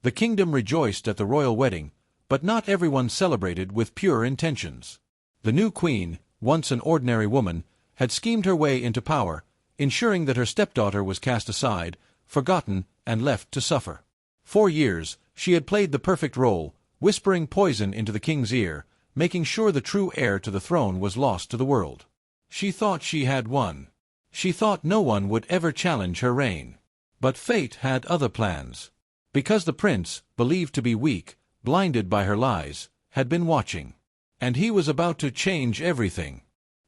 The kingdom rejoiced at the royal wedding, but not everyone celebrated with pure intentions. The new queen, once an ordinary woman, had schemed her way into power, ensuring that her stepdaughter was cast aside, forgotten, and left to suffer. 4 years, she had played the perfect role, whispering poison into the king's ear, making sure the true heir to the throne was lost to the world. She thought she had won. She thought no one would ever challenge her reign. But fate had other plans. Because the prince, believed to be weak, blinded by her lies, had been watching. And he was about to change everything.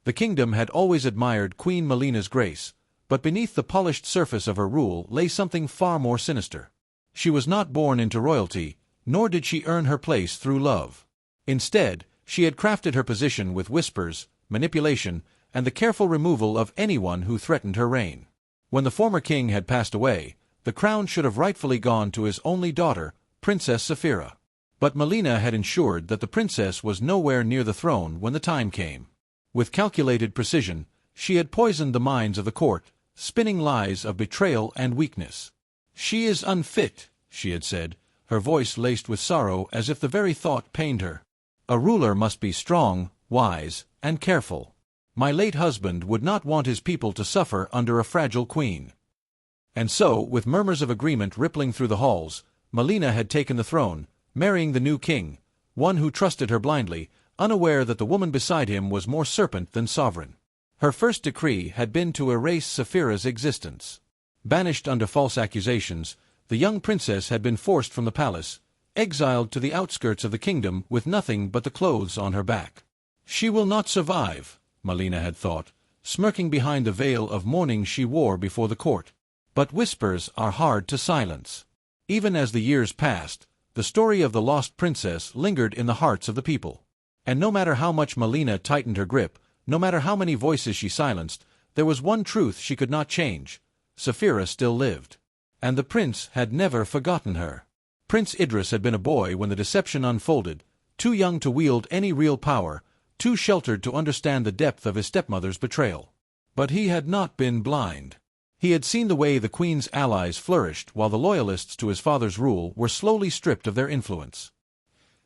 The kingdom had always admired Queen Malina's grace, but beneath the polished surface of her rule lay something far more sinister. She was not born into royalty, nor did she earn her place through love. Instead, she had crafted her position with whispers, manipulation, and the careful removal of anyone who threatened her reign. When the former king had passed away, the crown should have rightfully gone to his only daughter, Princess Saphira. But Malina had ensured that the princess was nowhere near the throne when the time came. With calculated precision, she had poisoned the minds of the court, spinning lies of betrayal and weakness. "She is unfit," she had said, her voice laced with sorrow as if the very thought pained her. "A ruler must be strong, wise, and careful. My late husband would not want his people to suffer under a fragile queen." And so, with murmurs of agreement rippling through the halls, Malina had taken the throne, marrying the new king, one who trusted her blindly, unaware that the woman beside him was more serpent than sovereign. Her first decree had been to erase Saphira's existence. Banished under false accusations, the young princess had been forced from the palace, exiled to the outskirts of the kingdom with nothing but the clothes on her back. She will not survive, Malina had thought, smirking behind the veil of mourning she wore before the court. But whispers are hard to silence. Even as the years passed, the story of the lost princess lingered in the hearts of the people. And no matter how much Malina tightened her grip, no matter how many voices she silenced, there was one truth she could not change. Saphira still lived. And the prince had never forgotten her. Prince Idris had been a boy when the deception unfolded, too young to wield any real power, too sheltered to understand the depth of his stepmother's betrayal. But he had not been blind. He had seen the way the queen's allies flourished while the loyalists to his father's rule were slowly stripped of their influence.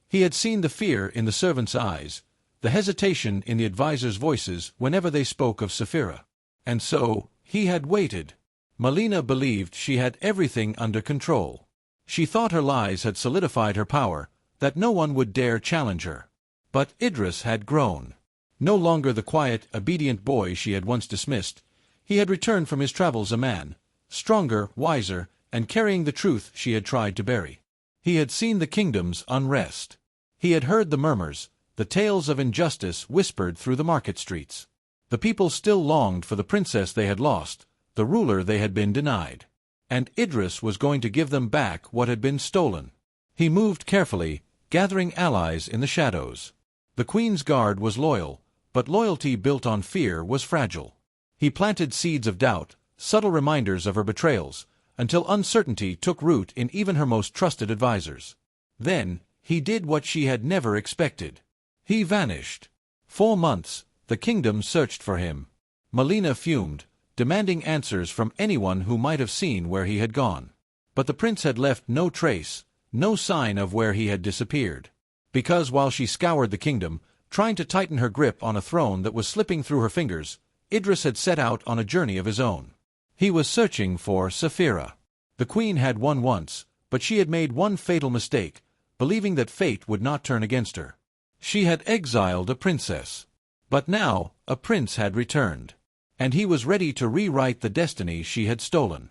He had seen the fear in the servants' eyes, the hesitation in the advisers' voices whenever they spoke of Saphira. And so, he had waited. Malina believed she had everything under control. She thought her lies had solidified her power, that no one would dare challenge her. But Idris had grown. No longer the quiet, obedient boy she had once dismissed, he had returned from his travels a man, stronger, wiser, and carrying the truth she had tried to bury. He had seen the kingdom's unrest. He had heard the murmurs, the tales of injustice whispered through the market streets. The people still longed for the princess they had lost, the ruler they had been denied. And Idris was going to give them back what had been stolen. He moved carefully, gathering allies in the shadows. The queen's guard was loyal, but loyalty built on fear was fragile. He planted seeds of doubt, subtle reminders of her betrayals, until uncertainty took root in even her most trusted advisers. Then, he did what she had never expected. He vanished. 4 months, the kingdom searched for him. Malina fumed, demanding answers from anyone who might have seen where he had gone. But the prince had left no trace, no sign of where he had disappeared. Because while she scoured the kingdom, trying to tighten her grip on a throne that was slipping through her fingers, Idris had set out on a journey of his own. He was searching for Saphira. The queen had won once, but she had made one fatal mistake, believing that fate would not turn against her. She had exiled a princess. But now, a prince had returned. And he was ready to rewrite the destiny she had stolen.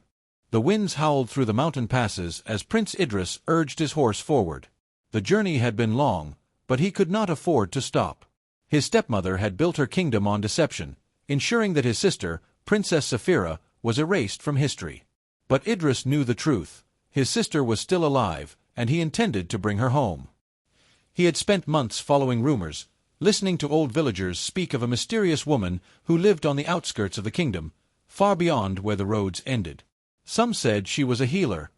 The winds howled through the mountain passes as Prince Idris urged his horse forward. The journey had been long, but he could not afford to stop. His stepmother had built her kingdom on deception, ensuring that his sister, Princess Saphira, was erased from history. But Idris knew the truth. His sister was still alive, and he intended to bring her home. He had spent months following rumors, listening to old villagers speak of a mysterious woman who lived on the outskirts of the kingdom, far beyond where the roads ended. Some said she was a healer,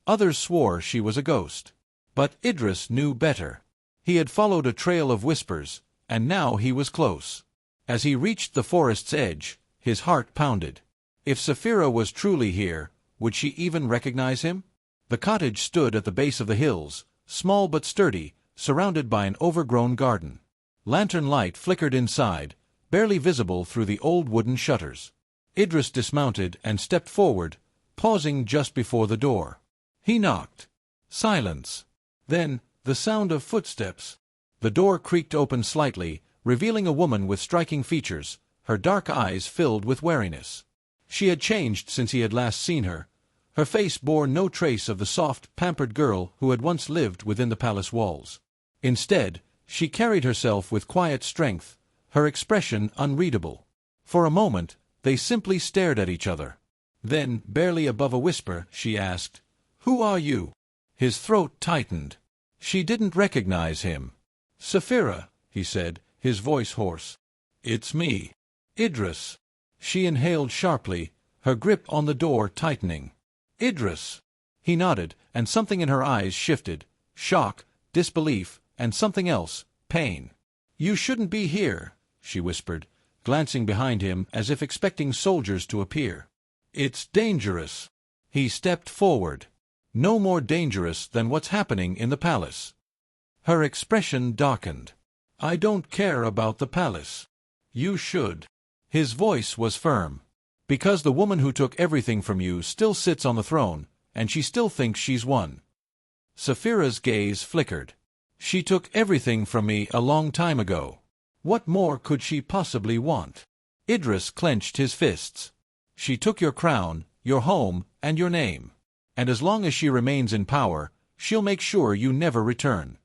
others swore she was a ghost. But Idris knew better. He had followed a trail of whispers, and now he was close. As he reached the forest's edge, his heart pounded. If Saphira was truly here, would she even recognize him? The cottage stood at the base of the hills, small but sturdy, surrounded by an overgrown garden. Lantern light flickered inside, barely visible through the old wooden shutters. Idris dismounted and stepped forward, pausing just before the door. He knocked. Silence. Then, the sound of footsteps. The door creaked open slightly, revealing a woman with striking features, her dark eyes filled with wariness. She had changed since he had last seen her. Her face bore no trace of the soft, pampered girl who had once lived within the palace walls. Instead, she carried herself with quiet strength, her expression unreadable. For a moment, they simply stared at each other. Then, barely above a whisper, she asked, "Who are you?" His throat tightened. She didn't recognize him. "Saphira," he said, his voice hoarse. "It's me. Idris." She inhaled sharply, her grip on the door tightening. "Idris." He nodded, and something in her eyes shifted. Shock, disbelief, and something else, pain. "You shouldn't be here," she whispered, glancing behind him as if expecting soldiers to appear. "It's dangerous." He stepped forward. "No more dangerous than what's happening in the palace." Her expression darkened. "I don't care about the palace." "You should." His voice was firm. "Because the woman who took everything from you still sits on the throne, and she still thinks she's won." Saphira's gaze flickered. "She took everything from me a long time ago. What more could she possibly want?" Idris clenched his fists. "She took your crown, your home, and your name. And as long as she remains in power, she'll make sure you never return."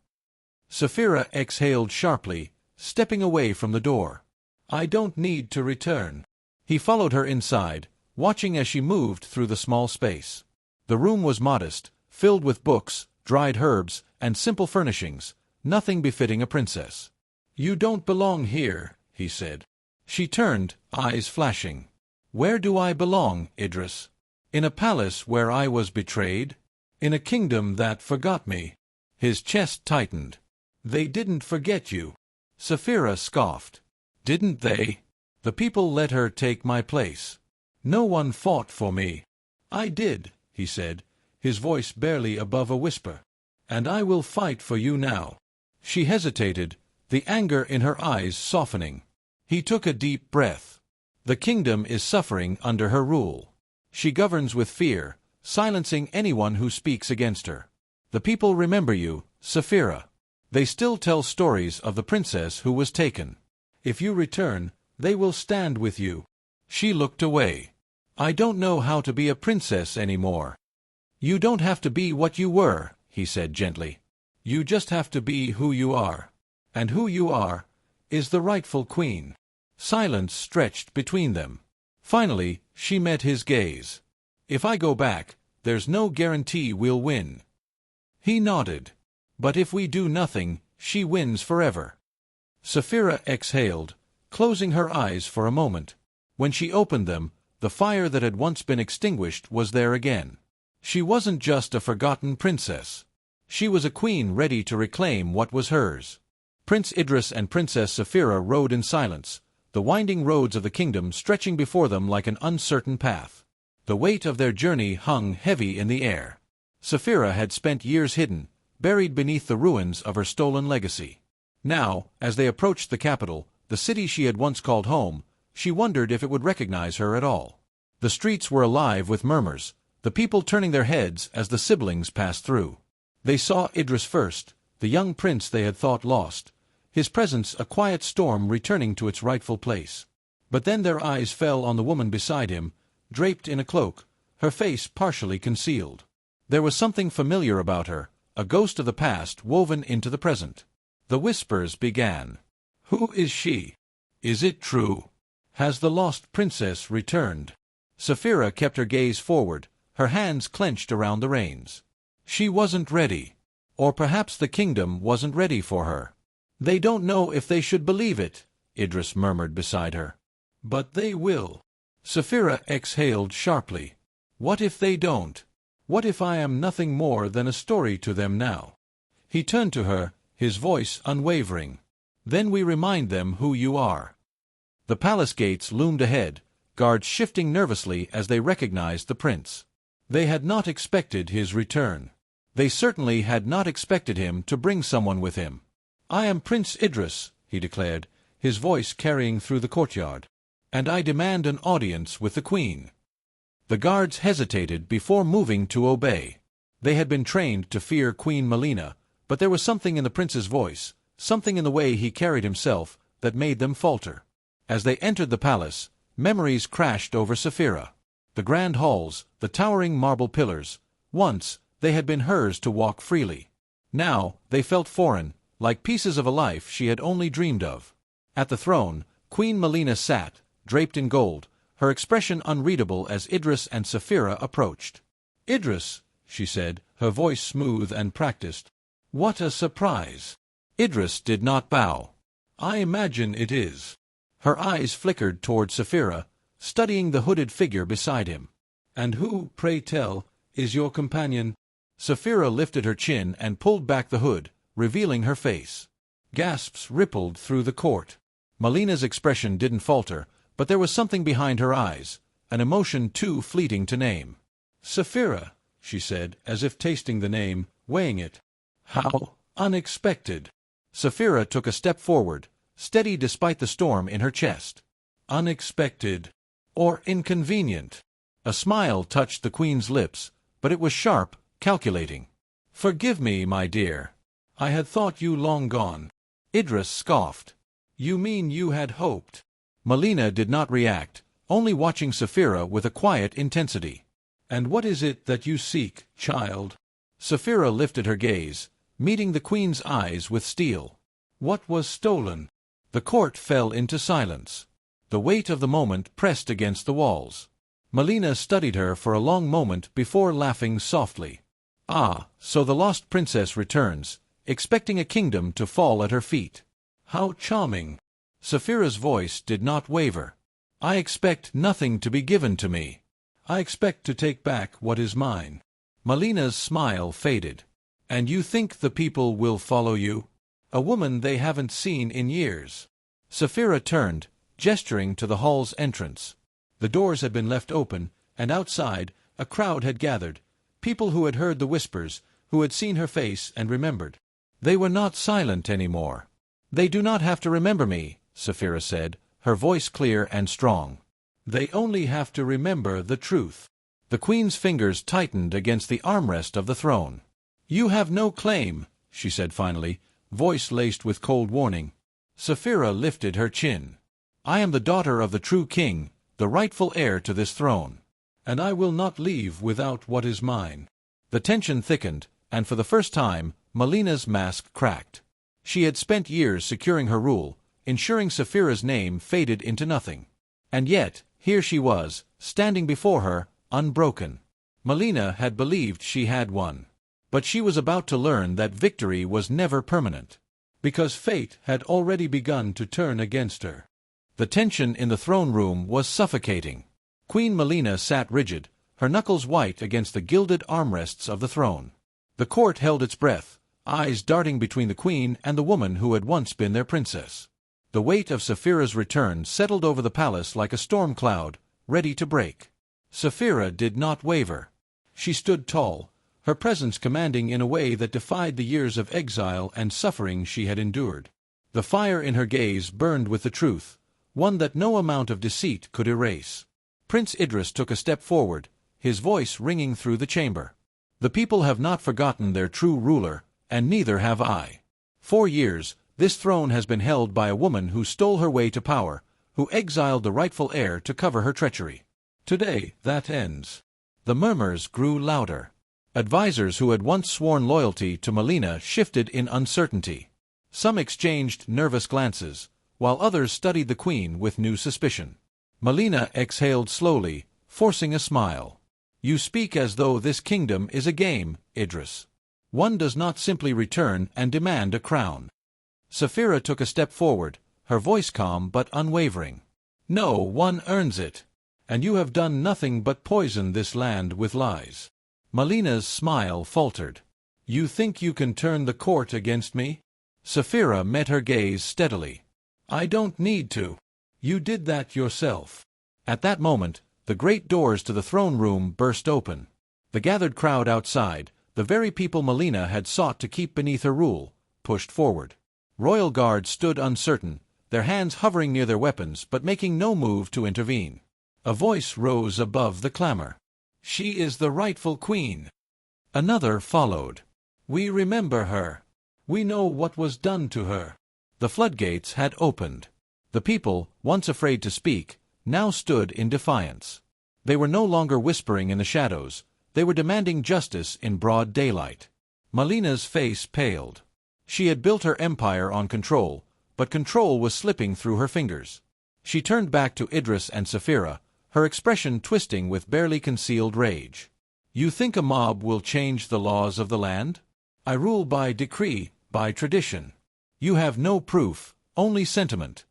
Saphira exhaled sharply, stepping away from the door. "I don't need to return." He followed her inside, watching as she moved through the small space. The room was modest, filled with books, dried herbs, and simple furnishings, nothing befitting a princess. "You don't belong here," he said. She turned, eyes flashing. "Where do I belong, Idris? In a palace where I was betrayed? In a kingdom that forgot me?" His chest tightened. "They didn't forget you." Saphira scoffed. "Didn't they? The people let her take my place. No one fought for me." "I did," he said, his voice barely above a whisper. "And I will fight for you now." She hesitated, the anger in her eyes softening. He took a deep breath. "The kingdom is suffering under her rule. She governs with fear, silencing anyone who speaks against her. The people remember you, Saphira. They still tell stories of the princess who was taken. If you return, they will stand with you." She looked away. "I don't know how to be a princess anymore." "You don't have to be what you were," he said gently. "You just have to be who you are. And who you are is the rightful queen." Silence stretched between them. Finally, she met his gaze. "If I go back, there's no guarantee we'll win." He nodded. "But if we do nothing, she wins forever." Saphira exhaled, closing her eyes for a moment. When she opened them, the fire that had once been extinguished was there again. She wasn't just a forgotten princess. She was a queen ready to reclaim what was hers. Prince Idris and Princess Saphira rode in silence, the winding roads of the kingdom stretching before them like an uncertain path. The weight of their journey hung heavy in the air. Saphira had spent years hidden, buried beneath the ruins of her stolen legacy. Now, as they approached the capital, the city she had once called home, she wondered if it would recognize her at all. The streets were alive with murmurs, the people turning their heads as the siblings passed through. They saw Idris first, the young prince they had thought lost, his presence a quiet storm returning to its rightful place. But then their eyes fell on the woman beside him, draped in a cloak, her face partially concealed. There was something familiar about her, a ghost of the past woven into the present. The whispers began. "Who is she? Is it true? Has the lost princess returned?" Saphira kept her gaze forward, her hands clenched around the reins. She wasn't ready. Or perhaps the kingdom wasn't ready for her. "They don't know if they should believe it," Idris murmured beside her. "But they will." Saphira exhaled sharply. "What if they don't? What if I am nothing more than a story to them now?" He turned to her, his voice unwavering. "Then we remind them who you are." The palace gates loomed ahead, guards shifting nervously as they recognized the prince. They had not expected his return. They certainly had not expected him to bring someone with him. "I am Prince Idris," he declared, his voice carrying through the courtyard, "and I demand an audience with the Queen." The guards hesitated before moving to obey. They had been trained to fear Queen Malina, but there was something in the prince's voice, something in the way he carried himself, that made them falter. As they entered the palace, memories crashed over Saphira. The grand halls, the towering marble pillars. Once, they had been hers to walk freely. Now, they felt foreign, like pieces of a life she had only dreamed of. At the throne, Queen Malina sat, draped in gold, her expression unreadable as Idris and Saphira approached. "Idris," she said, her voice smooth and practiced. "What a surprise!" Idris did not bow. "I imagine it is." Her eyes flickered toward Saphira, studying the hooded figure beside him. "And who, pray tell, is your companion?" Saphira lifted her chin and pulled back the hood, revealing her face. Gasps rippled through the court. Malina's expression didn't falter, but there was something behind her eyes, an emotion too fleeting to name. "Saphira," she said, as if tasting the name, weighing it. "How unexpected!" Saphira took a step forward, steady despite the storm in her chest. "Unexpected or inconvenient?" A smile touched the Queen's lips, but it was sharp, calculating. "Forgive me, my dear. I had thought you long gone." Idris scoffed. "You mean you had hoped?" Malina did not react, only watching Saphira with a quiet intensity. "And what is it that you seek, child?" Saphira lifted her gaze, meeting the Queen's eyes with steel. "What was stolen?" The court fell into silence. The weight of the moment pressed against the walls. Malina studied her for a long moment before laughing softly. "Ah, so the lost princess returns, expecting a kingdom to fall at her feet. How charming!" Saphira's voice did not waver. "I expect nothing to be given to me. I expect to take back what is mine." Malina's smile faded. "And you think the people will follow you? A woman they haven't seen in years." Saphira turned, gesturing to the hall's entrance. The doors had been left open, and outside, a crowd had gathered, people who had heard the whispers, who had seen her face and remembered. They were not silent anymore. "They do not have to remember me," Saphira said, her voice clear and strong. "They only have to remember the truth." The Queen's fingers tightened against the armrest of the throne. "You have no claim," she said finally, voice laced with cold warning. Saphira lifted her chin. "I am the daughter of the true king, the rightful heir to this throne. And I will not leave without what is mine." The tension thickened, and for the first time, Malina's mask cracked. She had spent years securing her rule, ensuring Saphira's name faded into nothing. And yet, here she was, standing before her, unbroken. Malina had believed she had won. But she was about to learn that victory was never permanent, because fate had already begun to turn against her. The tension in the throne room was suffocating. Queen Malina sat rigid, her knuckles white against the gilded armrests of the throne. The court held its breath, eyes darting between the Queen and the woman who had once been their princess. The weight of Saphira's return settled over the palace like a storm cloud, ready to break. Saphira did not waver. She stood tall, her presence commanding in a way that defied the years of exile and suffering she had endured. The fire in her gaze burned with the truth, one that no amount of deceit could erase. Prince Idris took a step forward, his voice ringing through the chamber. "The people have not forgotten their true ruler, and neither have I. 4 years, this throne has been held by a woman who stole her way to power, who exiled the rightful heir to cover her treachery. Today, that ends." The murmurs grew louder. Advisors who had once sworn loyalty to Malina shifted in uncertainty. Some exchanged nervous glances, while others studied the Queen with new suspicion. Malina exhaled slowly, forcing a smile. "You speak as though this kingdom is a game, Idris. One does not simply return and demand a crown." Saphira took a step forward, her voice calm but unwavering. "No, one earns it. And you have done nothing but poison this land with lies." Malina's smile faltered. "You think you can turn the court against me?" Saphira met her gaze steadily. "I don't need to. You did that yourself." At that moment, the great doors to the throne room burst open. The gathered crowd outside, the very people Malina had sought to keep beneath her rule, pushed forward. Royal guards stood uncertain, their hands hovering near their weapons but making no move to intervene. A voice rose above the clamor. "She is the rightful queen." Another followed. "We remember her. We know what was done to her." The floodgates had opened. The people, once afraid to speak, now stood in defiance. They were no longer whispering in the shadows, they were demanding justice in broad daylight. Malina's face paled. She had built her empire on control, but control was slipping through her fingers. She turned back to Idris and Saphira, her expression twisting with barely concealed rage. "You think a mob will change the laws of the land? I rule by decree, by tradition. You have no proof, only sentiment."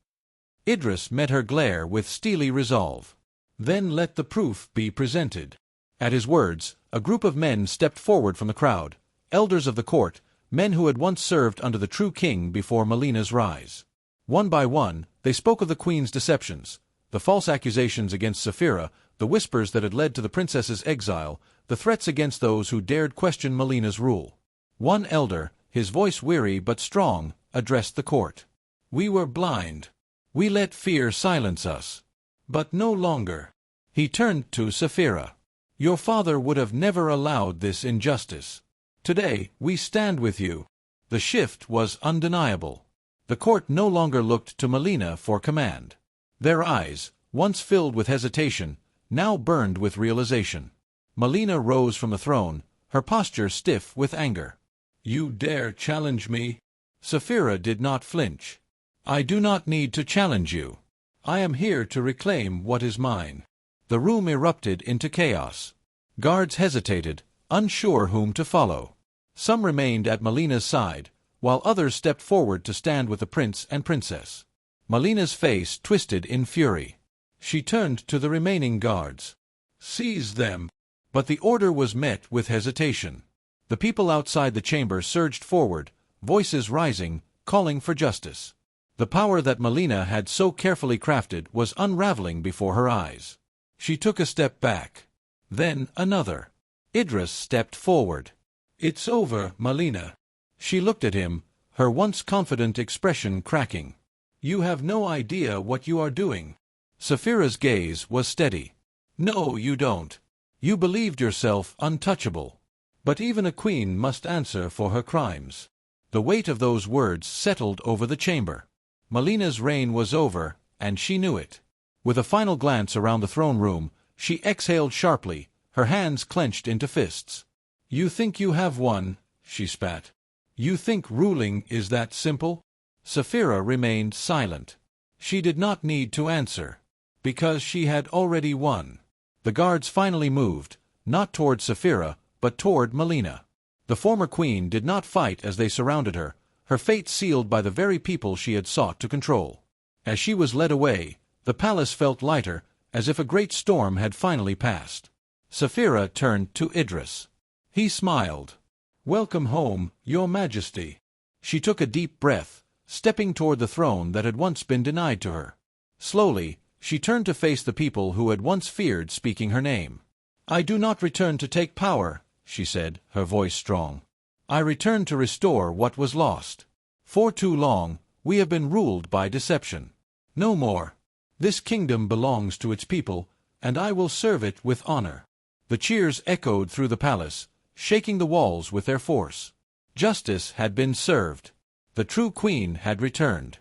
Idris met her glare with steely resolve. "Then let the proof be presented." At his words, a group of men stepped forward from the crowd, elders of the court, men who had once served under the true king before Malina's rise. One by one, they spoke of the queen's deceptions, the false accusations against Saphira, the whispers that had led to the princess's exile, the threats against those who dared question Malina's rule. One elder, his voice weary but strong, addressed the court. "We were blind. We let fear silence us. But no longer." He turned to Saphira. "Your father would have never allowed this injustice. Today, we stand with you." The shift was undeniable. The court no longer looked to Malina for command. Their eyes, once filled with hesitation, now burned with realization. Malina rose from the throne, her posture stiff with anger. "You dare challenge me?" Saphira did not flinch. "I do not need to challenge you. I am here to reclaim what is mine." The room erupted into chaos. Guards hesitated, unsure whom to follow. Some remained at Malina's side, while others stepped forward to stand with the prince and princess. Malina's face twisted in fury. She turned to the remaining guards. "Seize them!" But the order was met with hesitation. The people outside the chamber surged forward, voices rising, calling for justice. The power that Malina had so carefully crafted was unraveling before her eyes. She took a step back. Then another. Idris stepped forward. "It's over, Malina." She looked at him, her once confident expression cracking. "You have no idea what you are doing." Saphira's gaze was steady. "No, you don't. You believed yourself untouchable. But even a queen must answer for her crimes." The weight of those words settled over the chamber. Malina's reign was over, and she knew it. With a final glance around the throne room, she exhaled sharply, her hands clenched into fists. "You think you have won," she spat. "You think ruling is that simple?" Saphira remained silent. She did not need to answer, because she had already won. The guards finally moved, not toward Saphira, but toward Malina. The former queen did not fight as they surrounded her, her fate sealed by the very people she had sought to control. As she was led away, the palace felt lighter, as if a great storm had finally passed. Saphira turned to Idris. He smiled. "Welcome home, Your Majesty." She took a deep breath, stepping toward the throne that had once been denied to her. Slowly, she turned to face the people who had once feared speaking her name. "I do not return to take power," she said, her voice strong. "I return to restore what was lost. For too long, we have been ruled by deception. No more. This kingdom belongs to its people, and I will serve it with honor." The cheers echoed through the palace, shaking the walls with their force. Justice had been served. The true queen had returned.